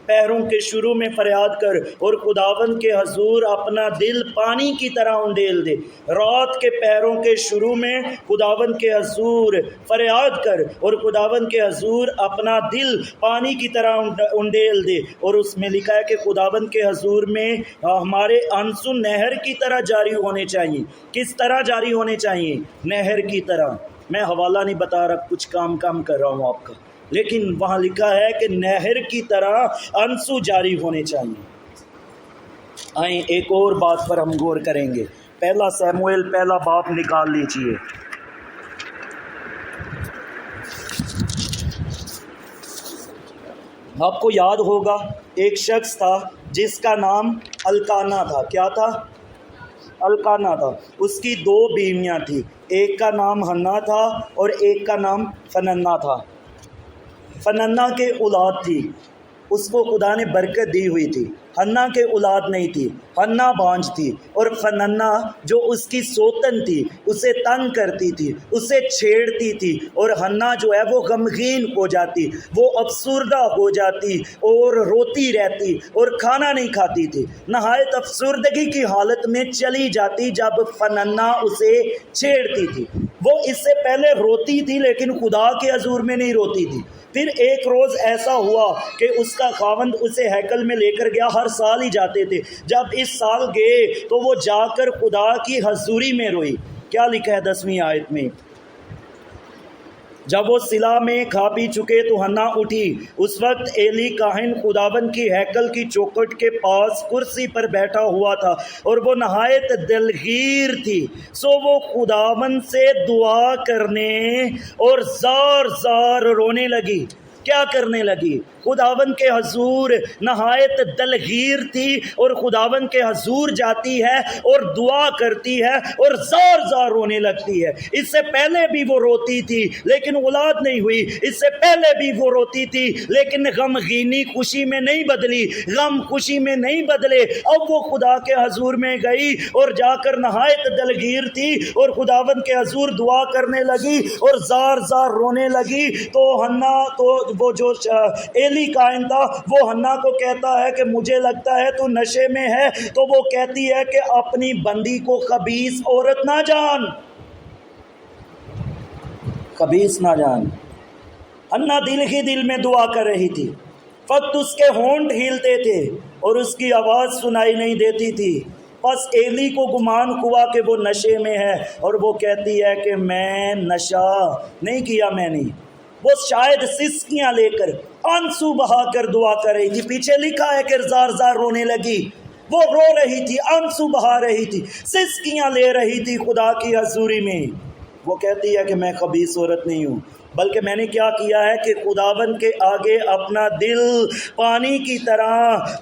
پیروں کے شروع میں فریاد کر اور خداوند کے حضور اپنا دل پانی کی طرح انڈیل دے۔ رات کے پیروں کے شروع میں خداوند کے حضور فریاد کر اور خداوند کے حضور اپنا دل پانی کی طرح انڈیل دے، اور اس میں لکھا ہے کہ خداوند کے حضور میں ہمارے آنسو نہر کی طرح جاری ہونے چاہیے۔ کس طرح جاری ہونے چاہیے؟ نہر کی طرح۔ میں حوالہ نہیں بتا رہا، کچھ کام کر رہا ہوں آپ کا، لیکن وہاں لکھا ہے کہ نہر کی طرح آنسو جاری ہونے چاہیے۔ آئیں ایک اور بات پر ہم غور کریں گے۔ پہلا سیموئیل پہلا باب نکال لیجئے۔ آپ کو یاد ہوگا ایک شخص تھا جس کا نام الکانا تھا۔ کیا تھا؟ الکانا تھا۔ اس کی 2 بیویاں تھیں، ایک کا نام حنا تھا اور ایک کا نام فننا تھا۔ فننا کے اولاد تھی، اس کو خدا نے برکت دی ہوئی تھی۔ حنا کے اولاد نہیں تھی، حنا بانجھ تھی، اور فننا جو اس کی سوتن تھی اسے تنگ کرتی تھی، اسے چھیڑتی تھی، اور حنا جو ہے وہ غمگین ہو جاتی، وہ افسردہ ہو جاتی اور روتی رہتی اور کھانا نہیں کھاتی تھی، نہایت افسردگی کی حالت میں چلی جاتی جب فننا اسے چھیڑتی تھی۔ وہ اس سے پہلے روتی تھی لیکن خدا کے حضور میں نہیں روتی تھی۔ پھر ایک روز ایسا ہوا کہ اس کا خاوند اسے ہیکل میں لے کر گیا، ہر سال ہی جاتے تھے۔ جب اس سال گئے تو وہ جا کر خدا کی حضوری میں روئی۔ کیا لکھا ہے 10ویں آیت میں؟ جب وہ صلہ میں کھا پی چکے تو حنا اٹھی۔ اس وقت ایلی کاہن خداوند کی ہیکل کی چوکھٹ کے پاس کرسی پر بیٹھا ہوا تھا اور وہ نہایت دلگیر تھی، سو وہ خداوند سے دعا کرنے اور زار زار رونے لگی۔ کیا کرنے لگی؟ خداوند کے حضور نہایت دلگیر تھی اور خداوند کے حضور جاتی ہے اور دعا کرتی ہے اور زار زار رونے لگتی ہے۔ اس سے پہلے بھی وہ روتی تھی لیکن اولاد نہیں ہوئی، اس سے پہلے بھی وہ روتی تھی لیکن غمگینی خوشی میں نہیں بدلی، غم خوشی میں نہیں بدلے۔ اب وہ خدا کے حضور میں گئی اور جا کر نہایت دلگیر تھی اور خداوند کے حضور دعا کرنے لگی اور زار زار رونے لگی۔ تو حنا، تو وہ جو ایلی کاہن تھا وہ حنا کو کہتا ہے کہ مجھے لگتا ہے تو نشے میں ہے، تو وہ کہتی ہے کہ اپنی بندی کو خبیث عورت نہ جان، خبیث نہ جان۔ حنا دل ہی دل میں دعا کر رہی تھی، فقط اس کے ہونٹ ہلتے تھے اور اس کی آواز سنائی نہیں دیتی تھی۔ بس ایلی کو گمان ہوا کہ وہ نشے میں ہے اور وہ کہتی ہے کہ میں نشہ نہیں کیا، میں نے، وہ شاید سسکیاں لے کر آنسو بہا کر دعا کر رہی تھی۔ پیچھے لکھا ہے کہ زار زار رونے لگی، وہ رو رہی تھی، آنسو بہا رہی تھی، سسکیاں لے رہی تھی خدا کی حضوری میں۔ وہ کہتی ہے کہ میں خبیث عورت نہیں ہوں، بلکہ میں نے کیا کیا ہے کہ خداوند کے آگے اپنا دل پانی کی طرح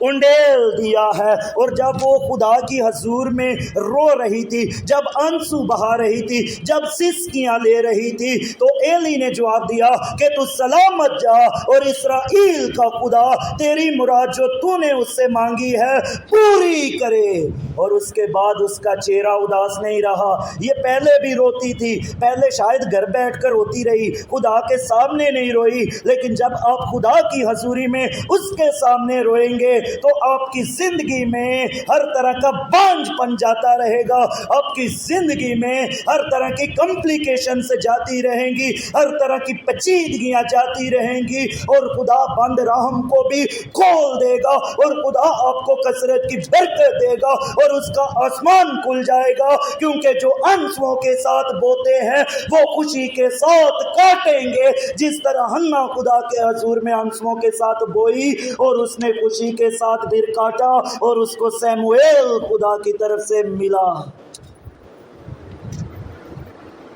انڈیل دیا ہے۔ اور جب وہ خدا کی حضور میں رو رہی تھی، جب آنسو بہا رہی تھی، جب سسکیاں لے رہی تھی، تو ایلی نے جواب دیا کہ تو سلامت جا اور اسرائیل کا خدا تیری مراد جو تو نے اس سے مانگی ہے پوری کرے۔ اور اس کے بعد اس کا چہرہ اداس نہیں رہا۔ یہ پہلے بھی روتی تھی، پہلے شاید گھر بیٹھ کر روتی رہی، خدا کے سامنے نہیں روئی، لیکن جب آپ خدا کی حضوری میں اس کے سامنے روئیں گے تو آپ کی زندگی میں ہر طرح کا بانجھ پن جاتا رہے گا، آپ کی زندگی میں ہر طرح کی کمپلیکیشن سے جاتی رہیں گی، ہر طرح کی پیچیدگیاں جاتی رہیں گی، اور خدا بند رحم کو بھی کھول دے گا اور خدا آپ کو کثرت کی برکت دے گا اور اس کا آسمان کھل جائے گا، کیونکہ جو آنسوؤں کے ساتھ بوتے ہیں وہ خوشی کے ساتھ کاٹیں گے۔ جس طرح حنا خدا کے حضور میں آنسوؤں کے ساتھ بوئی اور اس نے خوشی کے ساتھ پھر کاٹا اور اس کو سیموئیل خدا کی طرف سے ملا۔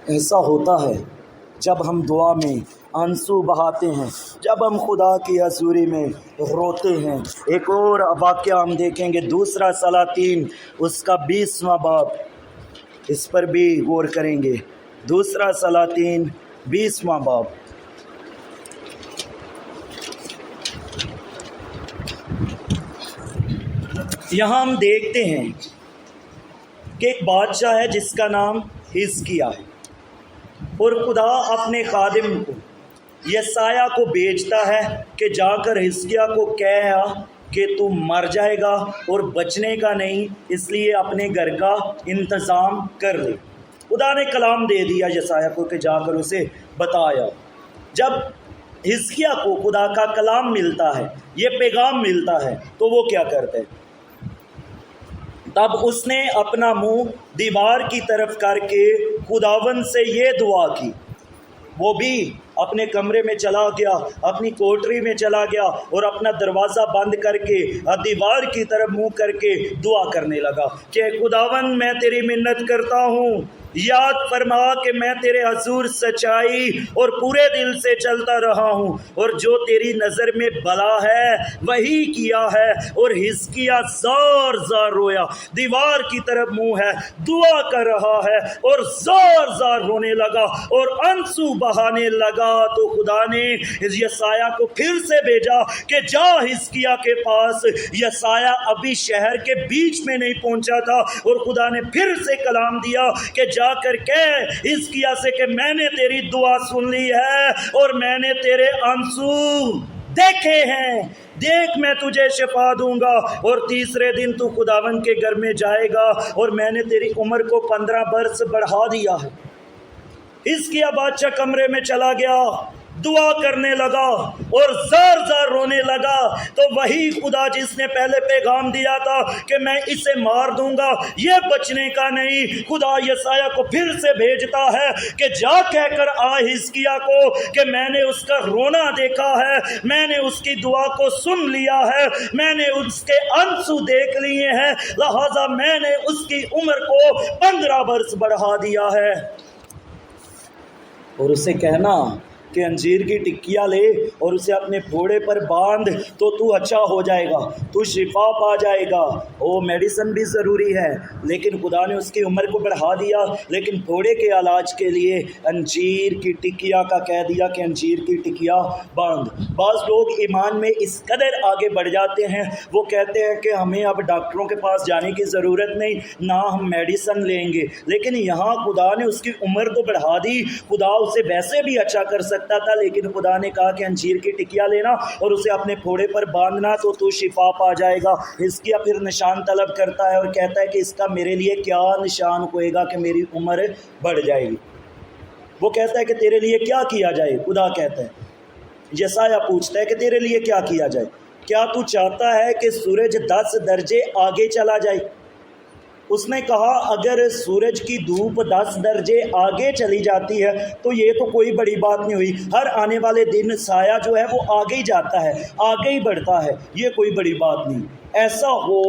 ایسا ہوتا ہے جب ہم دعا میں آنسو بہاتے ہیں، جب ہم خدا کی حضوری میں روتے ہیں۔ ایک اور واقعہ ہم دیکھیں گے، دوسرا سلاطین اس کا 20واں باب، اس پر بھی غور کریں گے۔ دوسرا سلاطین 20واں باب۔ یہاں ہم دیکھتے ہیں کہ ایک بادشاہ ہے جس کا نام حزقیہ ہے، اور خدا اپنے خادم کو یسایہ کو بھیجتا ہے کہ جا کر حزقیہ کو کہا کہ تو مر جائے گا اور بچنے کا نہیں، اس لیے اپنے گھر کا انتظام کر لے۔ خدا نے کلام دے دیا یسایہ کو کہ جا کر اسے بتایا۔ جب حزقیہ کو خدا کا کلام ملتا ہے، یہ پیغام ملتا ہے، تو وہ کیا کرتا ہے؟ تب اس نے اپنا منہ دیوار کی طرف کر کے خداوند سے یہ دعا کی۔ وہ بھی اپنے کمرے میں چلا گیا، اپنی کوٹری میں چلا گیا اور اپنا دروازہ بند کر کے دیوار کی طرف منہ کر کے دعا کرنے لگا کہ خداوند میں تیری منت کرتا ہوں، یاد فرما کہ میں تیرے حضور سچائی اور پورے دل سے چلتا رہا ہوں اور جو تیری نظر میں بھلا ہے وہی کیا ہے۔ اور حزقیہ زار زار رویا، دیوار کی طرف منہ ہے، دعا کر رہا ہے اور زار زار رونے لگا اور آنسو بہانے لگا۔ تو خدا نے یسایہ کو پھر سے بھیجا کہ جا حزقیہ کے پاس۔ یسایہ ابھی شہر کے بیچ میں نہیں پہنچا تھا اور خدا نے پھر سے کلام دیا کہ جا کر کہہ حزقیہ سے کہ میں نے تیری دعا سن لی ہے اور میں نے تیرے آنسو دیکھے ہیں، دیکھ میں تجھے شفا دوں گا اور تیسرے دن تو خداوند کے گھر میں جائے گا اور میں نے تیری عمر کو 15 برس بڑھا دیا ہے۔ حزقیہ بادشاہ کمرے میں چلا گیا، دعا کرنے لگا اور زار زار رونے لگا، تو وہی خدا جس نے پہلے پیغام دیا تھا کہ میں اسے مار دوں گا، یہ بچنے کا نہیں، خدا یسایہ کو پھر سے بھیجتا ہے کہ جا کہہ کر آ حزقیہ کو کہ میں نے اس کا رونا دیکھا ہے، میں نے اس کی دعا کو سن لیا ہے، میں نے اس کے آنسو دیکھ لیے ہیں، لہذا میں نے اس کی عمر کو 15 برس بڑھا دیا ہے۔ اور اسے کہنا کہ انجیر کی ٹکیاں لے اور اسے اپنے پھوڑے پر باندھ تو اچھا ہو جائے گا، تو شفا پا جائے گا۔ وہ میڈیسن بھی ضروری ہے، لیکن خدا نے اس کی عمر کو بڑھا دیا، لیکن پھوڑے کے علاج کے لیے انجیر کی ٹکیا کا کہہ دیا کہ انجیر کی ٹکیا باندھ۔ بعض لوگ ایمان میں اس قدر آگے بڑھ جاتے ہیں، وہ کہتے ہیں کہ ہمیں اب ڈاکٹروں کے پاس جانے کی ضرورت نہیں، نہ ہم میڈیسن لیں گے، لیکن یہاں خدا نے اس کی عمر تو بڑھا دی، خدا اسے ویسے بھی اچھا کر سکتا تھا، لیکن خدا نے کہا کہ انجیر کی ٹکیا لینا اور اسے اپنے پھوڑے پر باندھنا تو شفا پا جائے گا۔ حزقیہ پھر نشان طلب کرتا ہے اور کہتا ہے کہ اس کا میرے لیے کیا نشان ہوئے گا کہ میری عمر بڑھ جائے گی۔ وہ کہتا ہے کہ تیرے لیے کیا کیا جائے؟ خدا کہتا ہے، یسایہ پوچھتا ہے کہ تیرے لیے کیا کیا جائے؟ کیا تو چاہتا ہے کہ سورج 10 درجے آگے چلا جائے؟ اس نے کہا اگر سورج کی دھوپ 10 درجے آگے چلی جاتی ہے تو یہ تو کوئی بڑی بات نہیں ہوئی، ہر آنے والے دن سایہ جو ہے وہ آگے ہی جاتا ہے، آگے ہی بڑھتا ہے، یہ کوئی بڑی بات نہیں۔ ایسا ہو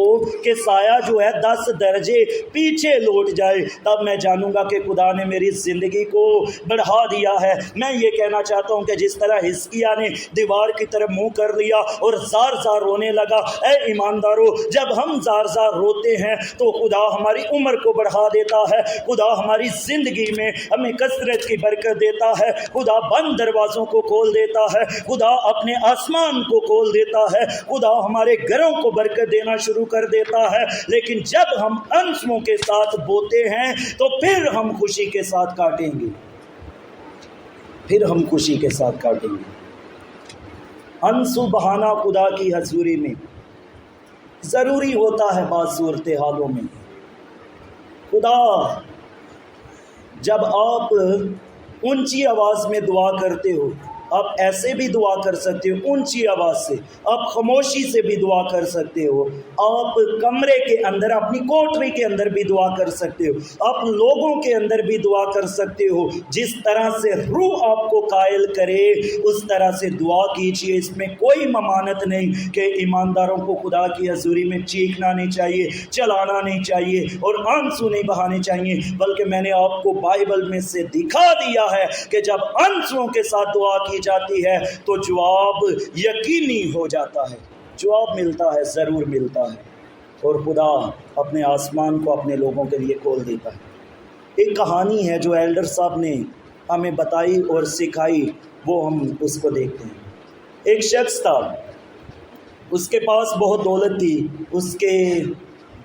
کہ سایہ جو ہے 10 درجے پیچھے لوٹ جائے، تب میں جانوں گا کہ خدا نے میری زندگی کو بڑھا دیا ہے۔ میں یہ کہنا چاہتا ہوں کہ جس طرح حزقیہ نے دیوار کی طرف منہ کر لیا اور زار زار رونے لگا، اے ایماندارو، جب ہم زار زار روتے ہیں تو خدا ہماری عمر کو بڑھا دیتا ہے، خدا ہماری زندگی میں ہمیں کثرت کی برکت دیتا ہے، خدا بند دروازوں کو کھول دیتا ہے، خدا اپنے آسمان کو کھول دیتا ہے، خدا ہمارے گھروں کو برکت دینا شروع کر دیتا ہے۔ لیکن جب ہم انسوں کے ساتھ بوتے ہیں تو پھر ہم خوشی کے ساتھ کاٹیں گے، پھر ہم خوشی کے ساتھ کاٹیں گے۔ انسو بہانا خدا کی حضوری میں ضروری ہوتا ہے بعض صورتحالوں میں۔ خدا جب آپ اونچی آواز میں دعا کرتے ہو، آپ ایسے بھی دعا کر سکتے ہو اونچی آواز سے، آپ خاموشی سے بھی دعا کر سکتے ہو، آپ کمرے کے اندر اپنی کوٹری کے اندر بھی دعا کر سکتے ہو، آپ لوگوں کے اندر بھی دعا کر سکتے ہو، جس طرح سے روح آپ کو قائل کرے اس طرح سے دعا کیجیے۔ اس میں کوئی ممانعت نہیں کہ ایمانداروں کو خدا کی حضوری میں چیخنا نہیں چاہیے، چلانا نہیں چاہیے اور آنسو نہیں بہانے چاہیے، بلکہ میں نے آپ کو بائبل میں سے دکھا دیا ہے کہ جب آنسوؤں کے ساتھ دعا کی جاتی ہے تو جواب یقینی ہو جاتا ہے، جواب ملتا ہے، ضرور ملتا ہے، اور خدا اپنے آسمان کو اپنے لوگوں کے لیے کھول دیتا ہے۔ ایک کہانی ہے جو ایلڈر صاحب نے ہمیں بتائی اور سکھائی، وہ ہم اس کو دیکھتے ہیں۔ ایک شخص تھا، اس کے پاس بہت دولت تھی، اس کے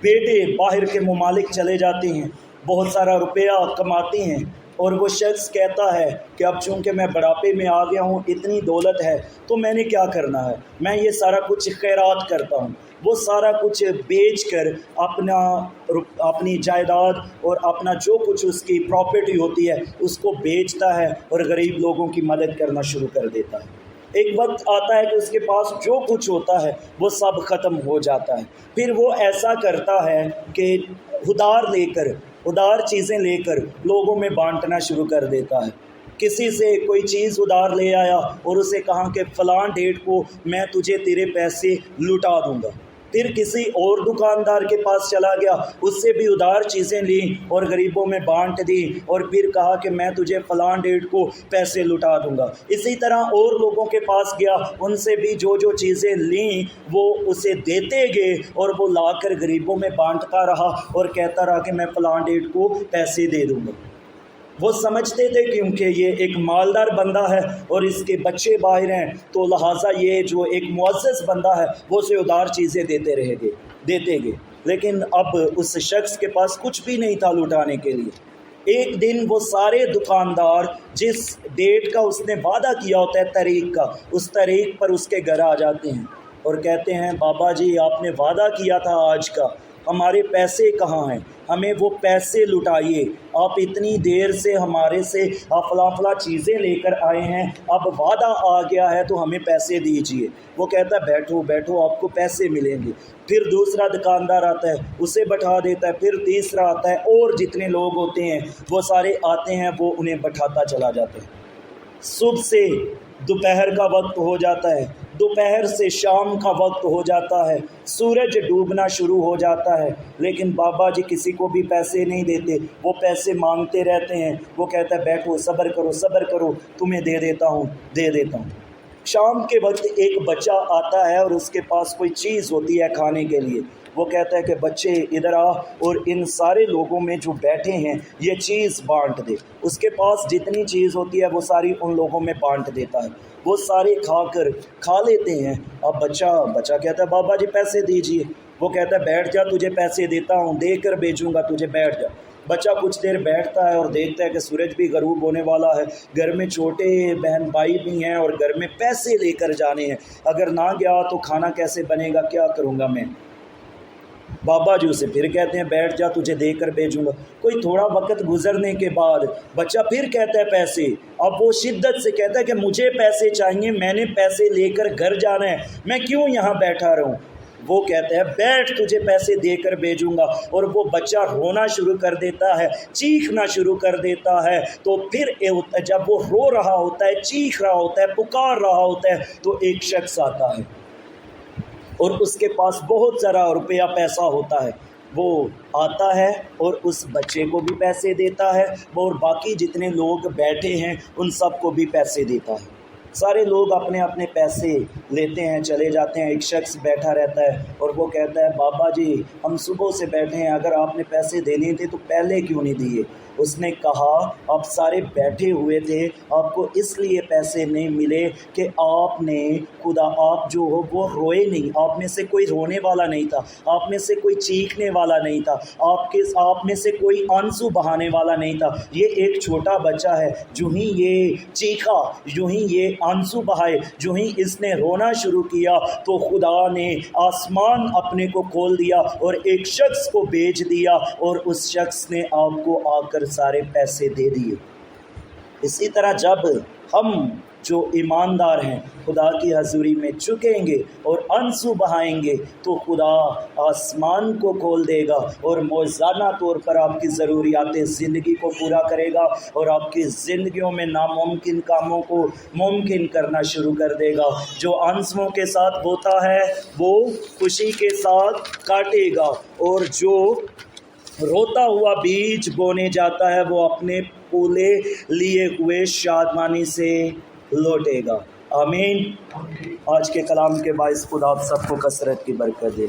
بیٹے باہر کے ممالک چلے جاتے ہیں، بہت سارا روپیہ کماتے ہیں، اور وہ شخص کہتا ہے کہ اب چونکہ میں بڑھاپے میں آ گیا ہوں، اتنی دولت ہے تو میں نے کیا کرنا ہے، میں یہ سارا کچھ خیرات کرتا ہوں۔ وہ سارا کچھ بیچ کر اپنی جائیداد اور اپنا جو کچھ اس کی پراپرٹی ہوتی ہے اس کو بیچتا ہے اور غریب لوگوں کی مدد کرنا شروع کر دیتا ہے۔ ایک وقت آتا ہے کہ اس کے پاس جو کچھ ہوتا ہے وہ سب ختم ہو جاتا ہے۔ پھر وہ ایسا کرتا ہے کہ ادار چیزیں لے کر لوگوں میں بانٹنا شروع کر دیتا ہے۔ کسی سے کوئی چیز ادار لے آیا اور اسے کہا کہ فلاں ڈیٹ کو میں تجھے تیرے پیسے لٹا دوں گا۔ پھر کسی اور دکاندار کے پاس چلا گیا، اس سے بھی ادار چیزیں لیں اور غریبوں میں بانٹ دی، اور پھر کہا کہ میں تجھے فلاں ڈیٹ کو پیسے لٹا دوں گا۔ اسی طرح اور لوگوں کے پاس گیا، ان سے بھی جو چیزیں لیں وہ اسے دیتے گئے، اور وہ لا کر غریبوں میں بانٹتا رہا اور کہتا رہا کہ میں فلاں ڈیٹ کو پیسے دے دوں گا۔ وہ سمجھتے تھے کیونکہ یہ ایک مالدار بندہ ہے اور اس کے بچے باہر ہیں، تو لہٰذا یہ جو ایک معزز بندہ ہے وہ اسے ادار چیزیں دیتے گئے۔ لیکن اب اس شخص کے پاس کچھ بھی نہیں تھا لٹانے کے لیے۔ ایک دن وہ سارے دکاندار جس ڈیٹ کا اس نے وعدہ کیا ہوتا ہے، تاریخ کا، اس تاریخ پر اس کے گھر آ جاتے ہیں اور کہتے ہیں بابا جی آپ نے وعدہ کیا تھا آج کا، ہمارے پیسے کہاں ہیں، ہمیں وہ پیسے لٹائیے، آپ اتنی دیر سے ہمارے سے فلاں چیزیں لے کر آئے ہیں، اب وعدہ آ گیا ہے تو ہمیں پیسے دیجیے۔ وہ کہتا ہے بیٹھو بیٹھو آپ کو پیسے ملیں گے۔ پھر دوسرا دکاندار آتا ہے، اسے بٹھا دیتا ہے، پھر تیسرا آتا ہے، اور جتنے لوگ ہوتے ہیں وہ سارے آتے ہیں، وہ انہیں بٹھاتا چلا جاتا ہے۔ صبح سے دوپہر کا وقت ہو جاتا ہے، دوپہر سے شام کا وقت ہو جاتا ہے، سورج ڈوبنا شروع ہو جاتا ہے، لیکن بابا جی کسی کو بھی پیسے نہیں دیتے، وہ پیسے مانگتے رہتے ہیں۔ وہ کہتا ہے بیٹھو، صبر کرو صبر کرو، تمہیں دے دیتا ہوں دے دیتا ہوں۔ شام کے وقت ایک بچہ آتا ہے اور اس کے پاس کوئی چیز ہوتی ہے کھانے کے لیے۔ وہ کہتا ہے کہ بچے ادھر آ اور ان سارے لوگوں میں جو بیٹھے ہیں یہ چیز بانٹ دے۔ اس کے پاس جتنی چیز ہوتی ہے وہ ساری ان لوگوں میں بانٹ دیتا ہے، وہ سارے کھا لیتے ہیں۔ اب بچہ کہتا ہے بابا جی پیسے دیجیے۔ وہ کہتا ہے بیٹھ جا، تجھے پیسے دیتا ہوں، دے کر بھیجوں گا تجھے، بیٹھ جا۔ بچہ کچھ دیر بیٹھتا ہے اور دیکھتا ہے کہ سورج بھی غروب ہونے والا ہے، گھر میں چھوٹے بہن بھائی بھی ہیں اور گھر میں پیسے لے کر جانے ہیں، اگر نہ گیا تو کھانا کیسے بنے گا، کیا کروں گا میں۔ بابا جی اسے پھر کہتے ہیں بیٹھ جا، تجھے دے کر بھیجوں گا۔ کوئی تھوڑا وقت گزرنے کے بعد بچہ پھر کہتا ہے پیسے۔ اب وہ شدت سے کہتا ہے کہ مجھے پیسے چاہیے، میں نے پیسے لے کر گھر جانا ہے، میں کیوں یہاں بیٹھا رہوں۔ وہ کہتا ہے بیٹھ، تجھے پیسے دے کر بھیجوں گا۔ اور وہ بچہ رونا شروع کر دیتا ہے، چیخنا شروع کر دیتا ہے۔ تو پھر جب وہ رو رہا ہوتا ہے، چیخ رہا ہوتا ہے، پکار رہا ہوتا ہے، تو ایک شخص آتا ہے اور اس کے پاس بہت سارا روپیہ پیسہ ہوتا ہے۔ وہ آتا ہے اور اس بچے کو بھی پیسے دیتا ہے اور باقی جتنے لوگ بیٹھے ہیں ان سب کو بھی پیسے دیتا ہے۔ سارے لوگ اپنے اپنے پیسے لیتے ہیں، چلے جاتے ہیں۔ ایک شخص بیٹھا رہتا ہے اور وہ کہتا ہے بابا جی ہم صبح سے بیٹھے ہیں، اگر آپ نے پیسے دینے تھے تو پہلے کیوں نہیں دیے۔ اس نے کہا آپ سارے بیٹھے ہوئے تھے، آپ کو اس لیے پیسے نہیں ملے کہ آپ نے خدا آپ جو ہو وہ روئے نہیں، آپ میں سے کوئی رونے والا نہیں تھا، آپ میں سے کوئی چیخنے والا نہیں تھا، آپ میں سے کوئی آنسو بہانے والا نہیں تھا۔ یہ ایک چھوٹا بچہ ہے، جو ہی یہ چیخا، جو ہی یہ آنسو بہائے، جو ہی اس نے رونا شروع کیا تو خدا نے آسمان اپنے کو کھول دیا اور ایک شخص کو بھیج دیا اور اس شخص نے آپ کو آ کر سارے پیسے دے دیے۔ اسی طرح جب ہم جو ایماندار ہیں خدا کی حضوری میں جھکیں گے اور آنسو بہائیں گے تو خدا آسمان کو کھول دے گا اور موزانہ طور پر آپ کی ضروریات زندگی کو پورا کرے گا اور آپ کی زندگیوں میں ناممکن کاموں کو ممکن کرنا شروع کر دے گا۔ جو آنسوؤں کے ساتھ بوتا ہے وہ خوشی کے ساتھ کاٹے گا، اور جو روتا ہوا بیج بونے جاتا ہے وہ اپنے پولے لیے ہوئے شادمانی سے لوٹے گا۔ آمین۔ آج کے کلام کے باعث خدا آپ سب کو کثرت کی برکت دے۔